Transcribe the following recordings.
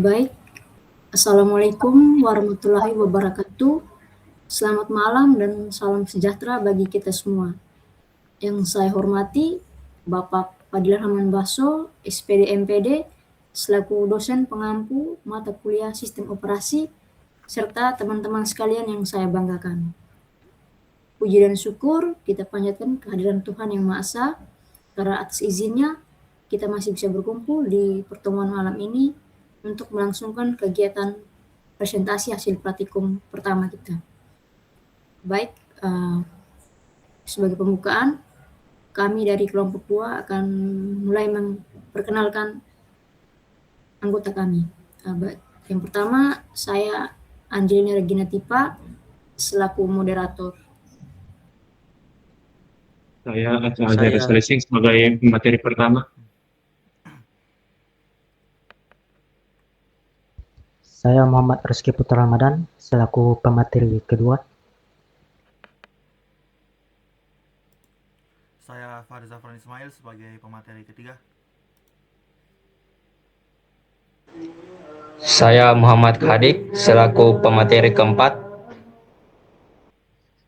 Baik, Assalamualaikum warahmatullahi wabarakatuh. Selamat malam dan salam sejahtera bagi kita semua. Yang saya hormati, Bapak Fadilah Rahman Baso, SPD MPD, selaku dosen pengampu mata kuliah Sistem Operasi, serta teman-teman sekalian yang saya banggakan. Puji dan syukur kita panjatkan kehadiran Tuhan Yang Maha Esa, karena atas izinnya kita masih bisa berkumpul di pertemuan malam ini untuk melangsungkan kegiatan presentasi hasil praktikum pertama kita. Baik, sebagai pembukaan, kami dari kelompok 2 akan mulai memperkenalkan anggota kami. Yang pertama, saya Angelina Regina Tipa, selaku moderator. Saya Ajar Selising sebagai materi pertama. Saya Muhammad Rizky Putra Ramadan selaku pemateri kedua. Saya Farid Zafran Ismail sebagai pemateri ketiga. Saya Muhammad Hadik selaku pemateri keempat.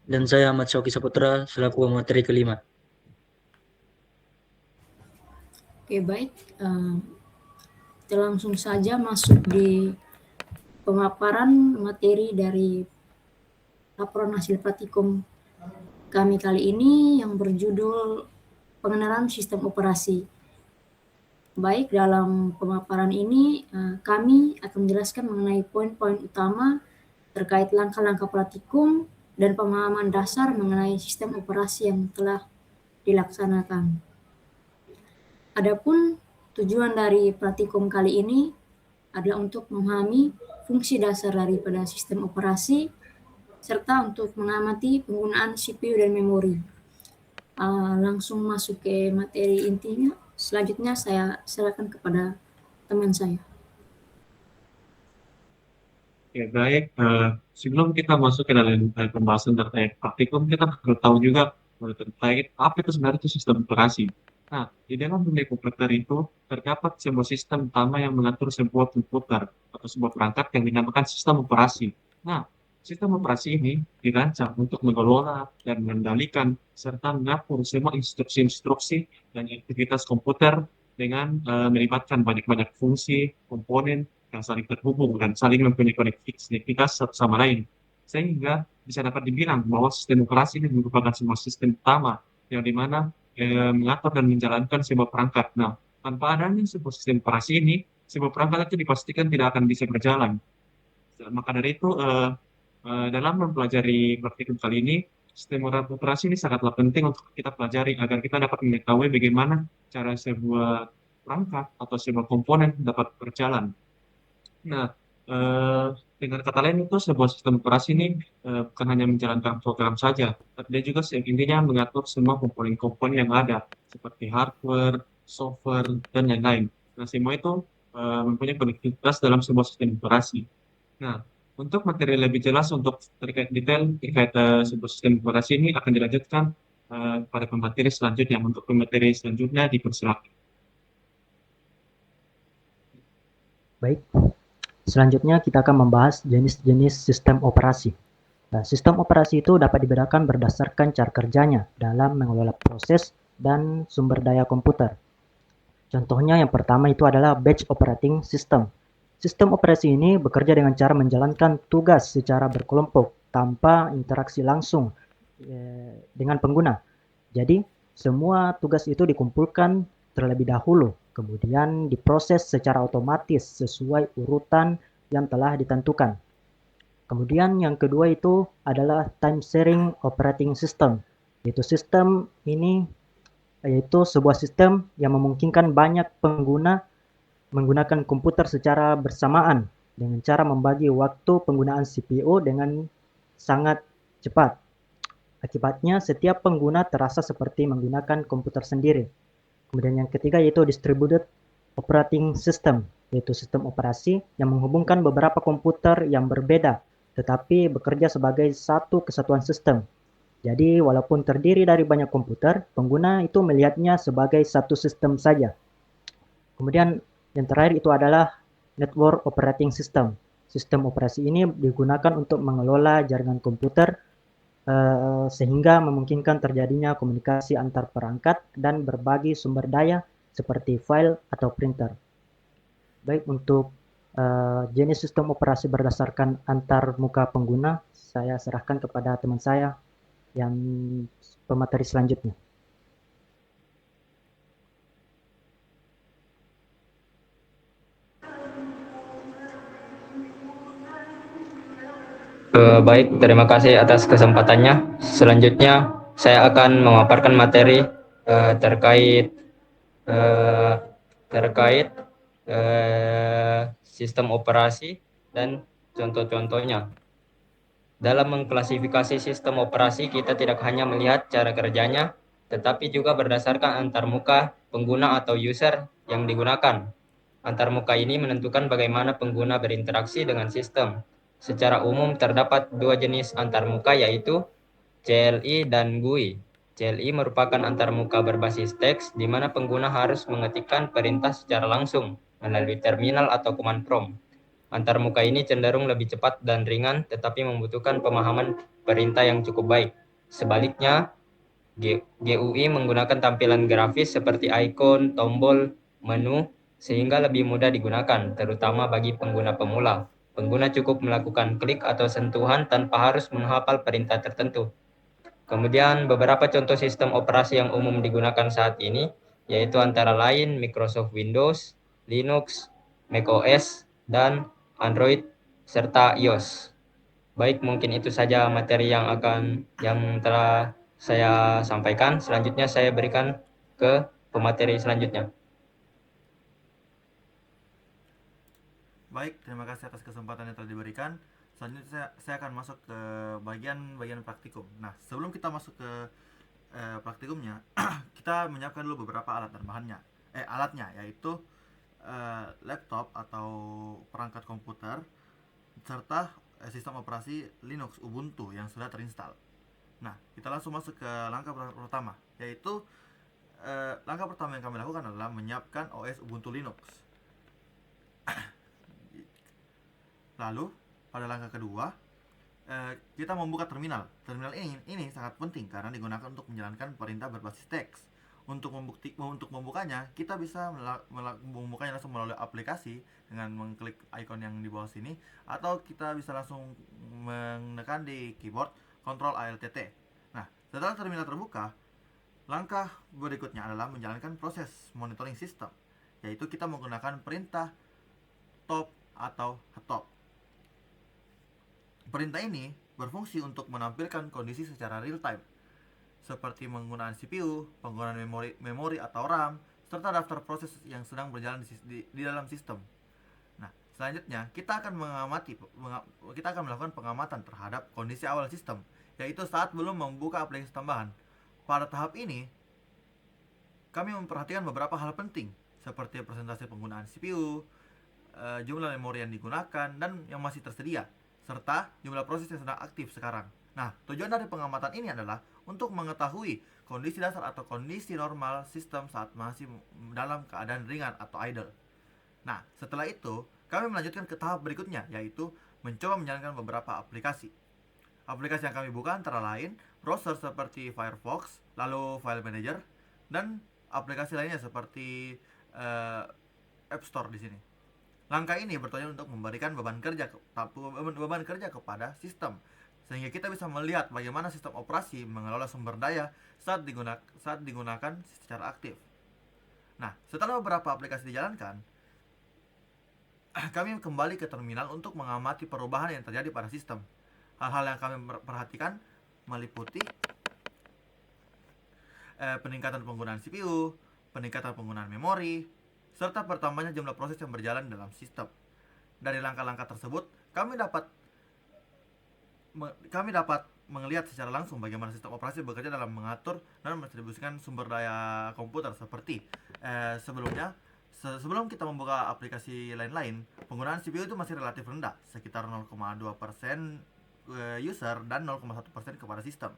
Dan saya Ahmad Syauki Saputra selaku pemateri kelima. Oke, baik. Kita langsung saja masuk di pemaparan materi dari laporan hasil praktikum kami kali ini yang berjudul pengenalan sistem operasi. Baik, dalam pemaparan ini kami akan menjelaskan mengenai poin-poin utama terkait langkah-langkah praktikum dan pemahaman dasar mengenai sistem operasi yang telah dilaksanakan. Adapun tujuan dari praktikum kali ini adalah untuk memahami fungsi dasar daripada sistem operasi serta untuk mengamati penggunaan CPU dan memori. Langsung masuk ke materi intinya. Selanjutnya saya serahkan kepada teman saya. Ya, baik. Sebelum kita masuk ke dalam pembahasan terkait praktikum, kita perlu tahu juga terkait apa itu sebenarnya itu sistem operasi. Nah, di dalam dunia komputer itu terdapat sebuah sistem utama yang mengatur sebuah komputer atau sebuah perangkat yang dinamakan sistem operasi. Nah, sistem operasi ini dirancang untuk mengelola dan mengendalikan serta mengatur semua instruksi-instruksi dan aktivitas komputer dengan melibatkan banyak-banyak fungsi, komponen, yang saling terhubung dan saling mempunyai konektivitas satu sama lain. Sehingga bisa dapat dibilang bahwa sistem operasi ini merupakan sebuah sistem utama yang dimana mengatur dan menjalankan sebuah perangkat. Nah, tanpa adanya sebuah sistem operasi ini, sebuah perangkat itu dipastikan tidak akan bisa berjalan. Maka dari itu, dalam mempelajari praktikum kali ini, sistem operasi ini sangatlah penting untuk kita pelajari agar kita dapat mengetahui bagaimana cara sebuah perangkat atau sebuah komponen dapat berjalan. Nah, dengan kata lain itu sebuah sistem operasi ini bukan hanya menjalankan program saja, tapi dia juga intinya mengatur semua komponen-komponen yang ada, seperti hardware, software, dan lain-lain. Nah, semua itu mempunyai konektivitas dalam sebuah sistem operasi. Nah, untuk materi lebih jelas untuk terkait detail terkait sebuah sistem operasi ini akan dilanjutkan pada pemateri selanjutnya. Untuk pemateri selanjutnya dipersilakan. Baik, selanjutnya kita akan membahas jenis-jenis sistem operasi. Nah, sistem operasi itu dapat dibedakan berdasarkan cara kerjanya dalam mengelola proses dan sumber daya komputer. Contohnya yang pertama itu adalah batch operating system. Sistem operasi ini bekerja dengan cara menjalankan tugas secara berkelompok tanpa interaksi langsung dengan pengguna. Jadi, semua tugas itu dikumpulkan terlebih dahulu, kemudian diproses secara otomatis sesuai urutan yang telah ditentukan. Kemudian yang kedua itu adalah time sharing operating system. Yaitu sistem ini yaitu sebuah sistem yang memungkinkan banyak pengguna menggunakan komputer secara bersamaan dengan cara membagi waktu penggunaan CPU dengan sangat cepat. Akibatnya, setiap pengguna terasa seperti menggunakan komputer sendiri. Kemudian yang ketiga yaitu distributed operating system, yaitu sistem operasi yang menghubungkan beberapa komputer yang berbeda, tetapi bekerja sebagai satu kesatuan sistem. Jadi, walaupun terdiri dari banyak komputer, pengguna itu melihatnya sebagai satu sistem saja. Kemudian yang terakhir itu adalah Network Operating System. Sistem operasi ini digunakan untuk mengelola jaringan komputer sehingga memungkinkan terjadinya komunikasi antar perangkat dan berbagi sumber daya seperti file atau printer. Baik, untuk jenis sistem operasi berdasarkan antar muka pengguna, saya serahkan kepada teman saya yang pemateri selanjutnya. Baik, terima kasih atas kesempatannya. Selanjutnya, saya akan memaparkan materi terkait eh, terkait sistem operasi dan contoh-contohnya. Dalam mengklasifikasi sistem operasi, kita tidak hanya melihat cara kerjanya, tetapi juga berdasarkan antarmuka pengguna atau user yang digunakan. Antarmuka ini menentukan bagaimana pengguna berinteraksi dengan sistem. Secara umum terdapat dua jenis antarmuka, yaitu CLI dan GUI. CLI merupakan antarmuka berbasis teks di mana pengguna harus mengetikkan perintah secara langsung melalui terminal atau command prompt. Antarmuka ini cenderung lebih cepat dan ringan, tetapi membutuhkan pemahaman perintah yang cukup baik. Sebaliknya, GUI menggunakan tampilan grafis seperti ikon, tombol, menu, sehingga lebih mudah digunakan, terutama bagi pengguna pemula. Pengguna cukup melakukan klik atau sentuhan tanpa harus menghafal perintah tertentu. Kemudian beberapa contoh sistem operasi yang umum digunakan saat ini, yaitu antara lain Microsoft Windows, Linux, macOS, dan Android, serta iOS. Baik, mungkin itu saja materi yang telah saya sampaikan. Selanjutnya saya berikan ke pemateri selanjutnya. Baik, terima kasih atas kesempatan yang telah diberikan. Selanjutnya saya akan masuk ke bagian praktikum. Nah, sebelum kita masuk ke praktikumnya, kita menyiapkan dulu beberapa alat dan alatnya, yaitu laptop atau perangkat komputer serta sistem operasi Linux Ubuntu yang sudah terinstall. Nah, kita langsung masuk ke langkah pertama, yaitu langkah pertama yang kami lakukan adalah menyiapkan OS Ubuntu Linux. Lalu pada langkah kedua, kita membuka terminal. Terminal ini sangat penting karena digunakan untuk menjalankan perintah berbasis teks. Untuk membukanya, kita bisa membukanya langsung melalui aplikasi dengan mengklik icon yang di bawah sini, atau kita bisa langsung menekan di keyboard Ctrl Alt T. Nah, setelah terminal terbuka, langkah berikutnya adalah menjalankan proses monitoring sistem, yaitu kita menggunakan perintah top atau htop. Perintah ini berfungsi untuk menampilkan kondisi secara real time, seperti penggunaan CPU, penggunaan memori atau RAM, serta daftar proses yang sedang berjalan di dalam sistem. Nah, selanjutnya kita akan melakukan pengamatan terhadap kondisi awal sistem, yaitu saat belum membuka aplikasi tambahan. Pada tahap ini, kami memperhatikan beberapa hal penting, seperti presentasi penggunaan CPU, jumlah memori yang digunakan dan yang masih tersedia, serta jumlah proses yang sedang aktif sekarang. Nah, tujuan dari pengamatan ini adalah untuk mengetahui kondisi dasar atau kondisi normal sistem saat masih dalam keadaan ringan atau idle. Nah, setelah itu, kami melanjutkan ke tahap berikutnya, yaitu mencoba menjalankan beberapa aplikasi. Aplikasi yang kami buka antara lain browser seperti Firefox, lalu File Manager, dan aplikasi lainnya seperti App Store di sini. Langkah ini bertujuan untuk memberikan beban kerja kepada sistem, sehingga kita bisa melihat bagaimana sistem operasi mengelola sumber daya saat digunakan secara aktif. Nah, setelah beberapa aplikasi dijalankan, kami kembali ke terminal untuk mengamati perubahan yang terjadi pada sistem. Hal-hal yang kami perhatikan meliputi peningkatan penggunaan CPU, peningkatan penggunaan memori, serta bertambahnya jumlah proses yang berjalan dalam sistem. Dari langkah-langkah tersebut, kami dapat melihat secara langsung bagaimana sistem operasi bekerja dalam mengatur dan mendistribusikan sumber daya komputer seperti sebelum kita membuka aplikasi lain-lain, penggunaan CPU itu masih relatif rendah, sekitar 0,2% user dan 0,1% kepada sistem.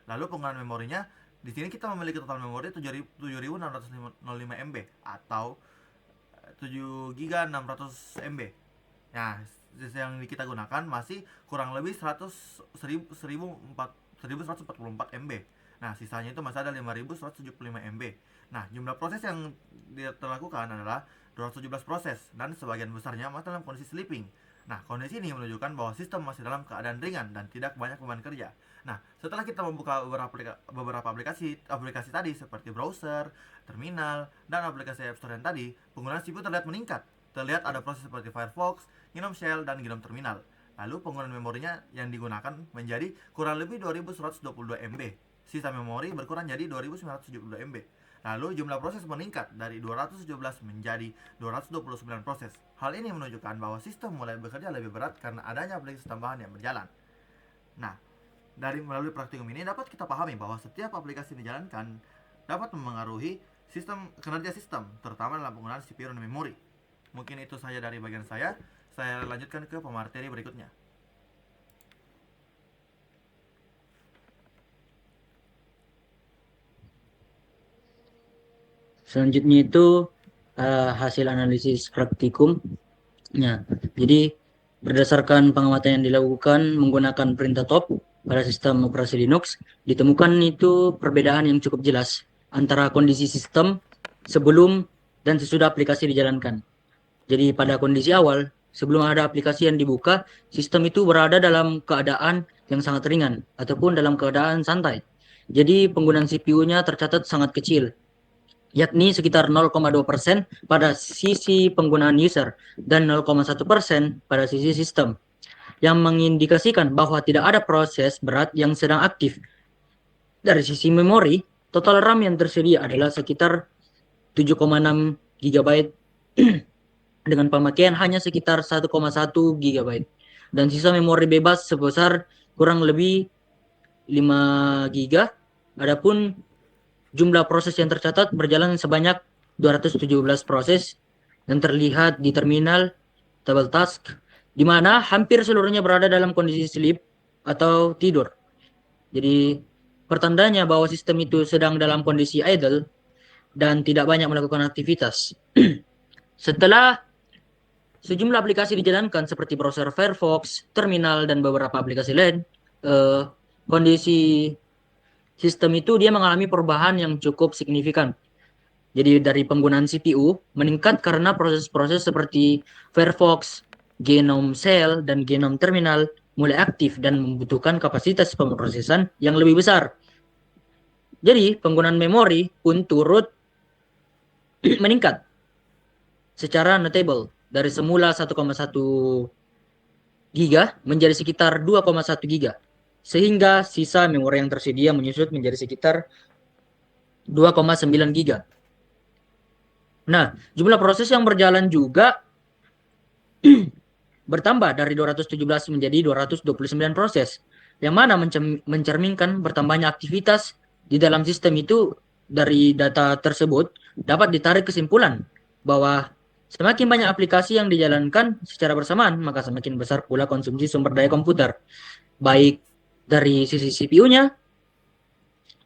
Lalu penggunaan memorinya, di sini kita memiliki total memori 7.605 MB atau 7 GB 600 MB. Nah, yang kita gunakan masih kurang lebih 1144 MB. Nah, sisanya itu masih ada 5175 MB. Nah, jumlah proses yang terlakukan adalah 217 proses dan sebagian besarnya masih dalam kondisi sleeping. Nah, kondisi ini menunjukkan bahwa sistem masih dalam keadaan ringan dan tidak banyak beban kerja. Nah, setelah kita membuka beberapa aplikasi tadi seperti browser, terminal, dan aplikasi App Store yang tadi, penggunaan CPU terlihat meningkat. Terlihat ada proses seperti Firefox, Gnome Shell, dan Gnome Terminal. Lalu penggunaan memorinya yang digunakan menjadi kurang lebih 2122 MB. Sisa memori berkurang jadi 2972 MB. Lalu jumlah proses meningkat dari 217 menjadi 229 proses. Hal ini menunjukkan bahwa sistem mulai bekerja lebih berat karena adanya aplikasi tambahan yang berjalan. Nah, melalui praktikum ini dapat kita pahami bahwa setiap aplikasi yang dijalankan dapat memengaruhi kinerja sistem, terutama dalam penggunaan CPU dan memori. Mungkin itu saja dari bagian saya. Saya lanjutkan ke pemateri berikutnya. Selanjutnya itu hasil analisis praktikum. Ya, jadi berdasarkan pengamatan yang dilakukan menggunakan perintah top pada sistem operasi Linux, ditemukan itu perbedaan yang cukup jelas antara kondisi sistem sebelum dan sesudah aplikasi dijalankan. Jadi pada kondisi awal, sebelum ada aplikasi yang dibuka, sistem itu berada dalam keadaan yang sangat ringan ataupun dalam keadaan santai. Jadi penggunaan CPU-nya tercatat sangat kecil, yakni sekitar 0,2% pada sisi penggunaan user dan 0,1% pada sisi sistem, yang mengindikasikan bahwa tidak ada proses berat yang sedang aktif. Dari sisi memori, total RAM yang tersedia adalah sekitar 7,6 GB dengan pemakaian hanya sekitar 1,1 GB, dan sisa memori bebas sebesar kurang lebih 5 GB. Adapun jumlah proses yang tercatat berjalan sebanyak 217 proses yang terlihat di terminal table task, di mana hampir seluruhnya berada dalam kondisi sleep atau tidur. Jadi pertandanya bahwa sistem itu sedang dalam kondisi idle dan tidak banyak melakukan aktivitas. Setelah sejumlah aplikasi dijalankan seperti browser Firefox, terminal, dan beberapa aplikasi lain, kondisi sistem itu dia mengalami perubahan yang cukup signifikan. Jadi dari penggunaan CPU meningkat karena proses-proses seperti Firefox, Gnome Shell, dan Gnome Terminal mulai aktif dan membutuhkan kapasitas pemrosesan yang lebih besar. Jadi penggunaan memori pun turut meningkat secara notable dari semula 1,1 GB menjadi sekitar 2,1 GB. Sehingga sisa memori yang tersedia menyusut menjadi sekitar 2,9 GB. Nah, jumlah proses yang berjalan juga bertambah dari 217 menjadi 229 proses, yang mana mencerminkan bertambahnya aktivitas di dalam sistem itu. Dari data tersebut dapat ditarik kesimpulan bahwa semakin banyak aplikasi yang dijalankan secara bersamaan, maka semakin besar pula konsumsi sumber daya komputer, baik dari sisi CPU-nya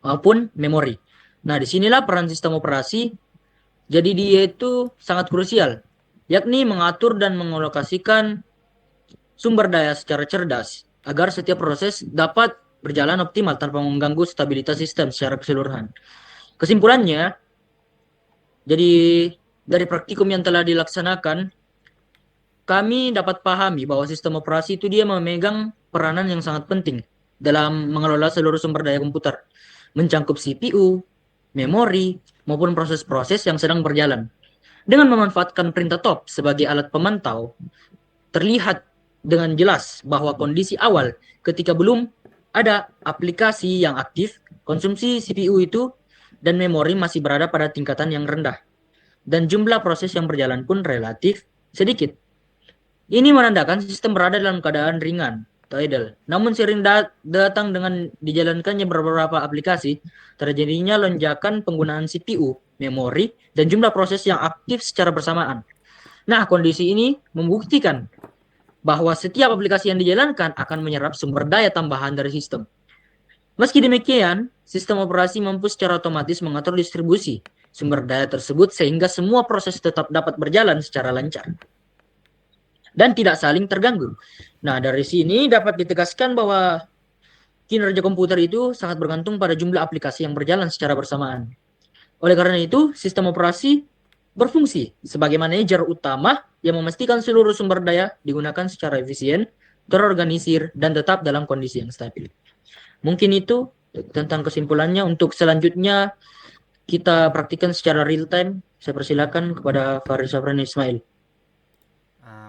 maupun memori. Nah, disinilah peran sistem operasi. Jadi dia itu sangat krusial, yakni mengatur dan mengalokasikan sumber daya secara cerdas agar setiap proses dapat berjalan optimal tanpa mengganggu stabilitas sistem secara keseluruhan. Kesimpulannya, jadi dari praktikum yang telah dilaksanakan, kami dapat pahami bahwa sistem operasi itu dia memegang peranan yang sangat penting dalam mengelola seluruh sumber daya komputer, mencangkup CPU, memori, maupun proses-proses yang sedang berjalan. Dengan memanfaatkan perintah top sebagai alat pemantau, terlihat dengan jelas bahwa kondisi awal ketika belum ada aplikasi yang aktif, konsumsi CPU itu dan memori masih berada pada tingkatan yang rendah, dan jumlah proses yang berjalan pun relatif sedikit. Ini menandakan sistem berada dalam keadaan ringan atau idle. Namun sering datang dengan dijalankannya beberapa aplikasi, terjadinya lonjakan penggunaan CPU, memori, dan jumlah proses yang aktif secara bersamaan. Nah, kondisi ini membuktikan bahwa setiap aplikasi yang dijalankan akan menyerap sumber daya tambahan dari sistem. Meski demikian, sistem operasi mampu secara otomatis mengatur distribusi sumber daya tersebut sehingga semua proses tetap dapat berjalan secara lancar dan tidak saling terganggu. Nah, dari sini dapat ditegaskan bahwa kinerja komputer itu sangat bergantung pada jumlah aplikasi yang berjalan secara bersamaan. Oleh karena itu, sistem operasi berfungsi sebagai manajer utama yang memastikan seluruh sumber daya digunakan secara efisien, terorganisir, dan tetap dalam kondisi yang stabil. Mungkin itu tentang kesimpulannya. Untuk selanjutnya kita praktikkan secara real time. Saya persilakan kepada Faris Safran Ismail.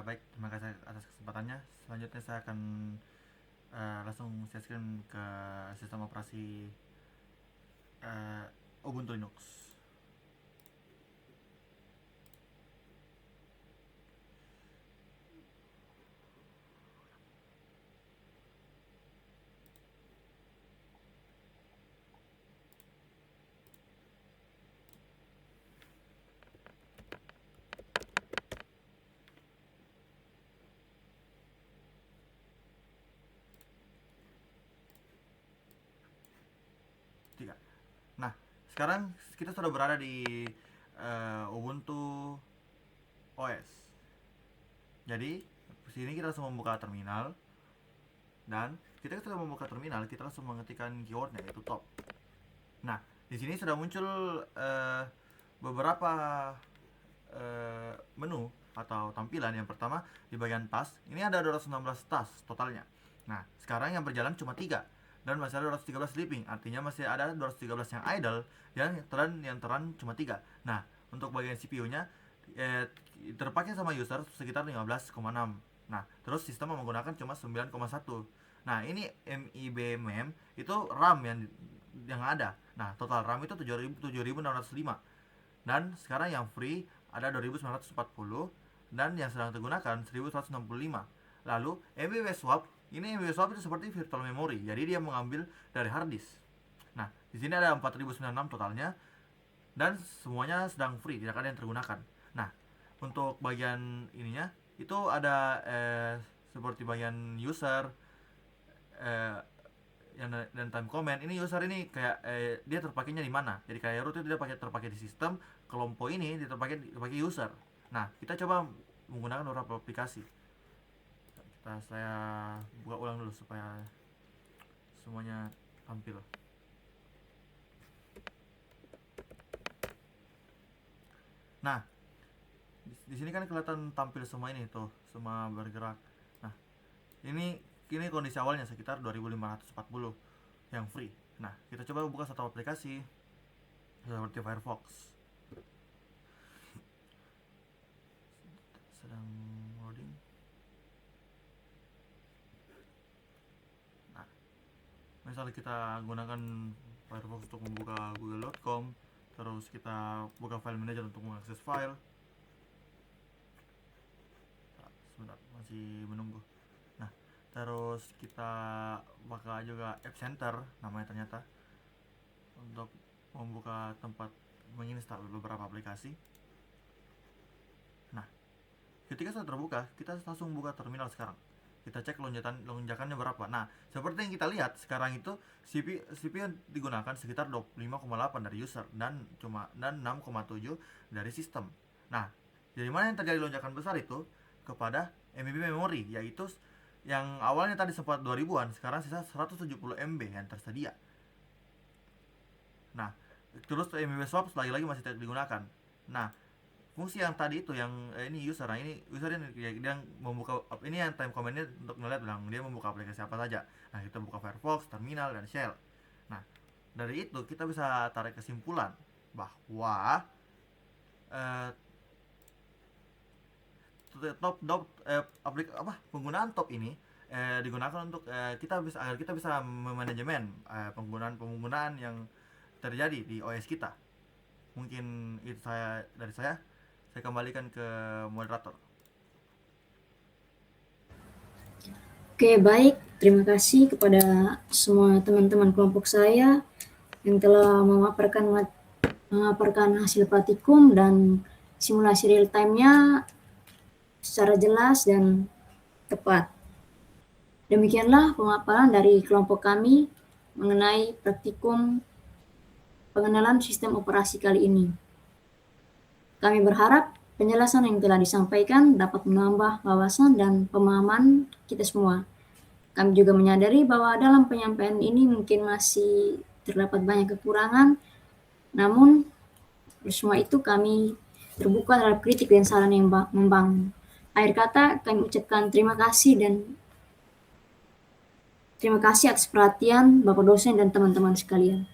Baik, terima kasih atas kesempatannya. Selanjutnya saya akan langsung share screen ke sistem operasi Ubuntu Linux. Tiga. Nah, sekarang kita sudah berada di Ubuntu OS. Jadi, di sini kita langsung membuka terminal, dan kita sudah membuka terminal, kita langsung mengetikkan keywordnya yaitu top. Nah, di sini sudah muncul beberapa menu atau tampilan. Yang pertama di bagian task, ini ada 216 task totalnya. Nah, sekarang yang berjalan cuma 3 dan masih ada 213 sleeping, artinya masih ada 213 yang idle dan yang terang cuma 3. Nah, untuk bagian CPU-nya terpakai sama user sekitar 15,6. Nah, terus sistem menggunakan cuma 9,1. Nah, ini MIBMM itu RAM yang ada. Nah, total RAM itu 7605. Dan sekarang yang free ada 2940 dan yang sedang digunakan 1165. Lalu MBW swap, ini MBW swap itu seperti virtual memory. Jadi dia mengambil dari hard disk. Nah, di sini ada 4096 totalnya dan semuanya sedang free, tidak ada yang tergunakan. Nah, untuk bagian ininya itu ada seperti bagian user dan time comment. Ini user ini kayak dia terpakainya di mana. Jadi kayak root itu dia terpakai di sistem, kelompok ini dia terpakai user. Nah, kita coba menggunakan beberapa aplikasi. Saya buka ulang dulu supaya semuanya tampil. Nah, di sini kan kelihatan tampil semua ini tuh, semua bergerak. Nah, ini kondisi awalnya sekitar 2540 yang free. Nah, kita coba buka satu aplikasi seperti Firefox. Sedang loading. Nah, misalnya kita gunakan Firefox untuk membuka google.com, terus kita buka file manager untuk mengakses file. Nah, sebentar, masih menunggu. Nah, terus kita buka juga App Center namanya ternyata, untuk membuka tempat menginstal beberapa aplikasi. Nah, ketika sudah terbuka, kita langsung buka terminal sekarang. Kita cek lonjakannya berapa. Nah, seperti yang kita lihat sekarang itu CPU yang digunakan sekitar 25,8 dari user dan 6,7 dari sistem. Nah, dari mana yang terjadi lonjakan besar itu? Kepada MB memory, yaitu yang awalnya tadi sempat 2000-an, sekarang sisa 170 MB yang tersedia. Nah, terus MB swap lagi-lagi masih tidak digunakan. Nah, fungsi yang tadi itu yang ini user. Nah, ini user yang membuka ini yang time command-nya untuk melihat dia membuka aplikasi apa saja. Nah, kita buka Firefox, terminal, dan shell. Nah, dari itu kita bisa tarik kesimpulan bahwa penggunaan top ini digunakan untuk agar kita bisa memanajemen penggunaan yang terjadi di OS kita. Mungkin itu dari saya kembalikan ke moderator. Oke, baik. Terima kasih kepada semua teman-teman kelompok saya yang telah memaparkan hasil praktikum dan simulasi real time-nya secara jelas dan tepat. Demikianlah pemaparan dari kelompok kami mengenai praktikum pengenalan sistem operasi kali ini. Kami berharap penjelasan yang telah disampaikan dapat menambah wawasan dan pemahaman kita semua. Kami juga menyadari bahwa dalam penyampaian ini mungkin masih terdapat banyak kekurangan, namun semua itu kami terbuka terhadap kritik dan saran yang membangun. Akhir kata, kami ucapkan terima kasih atas perhatian Bapak dosen dan teman-teman sekalian.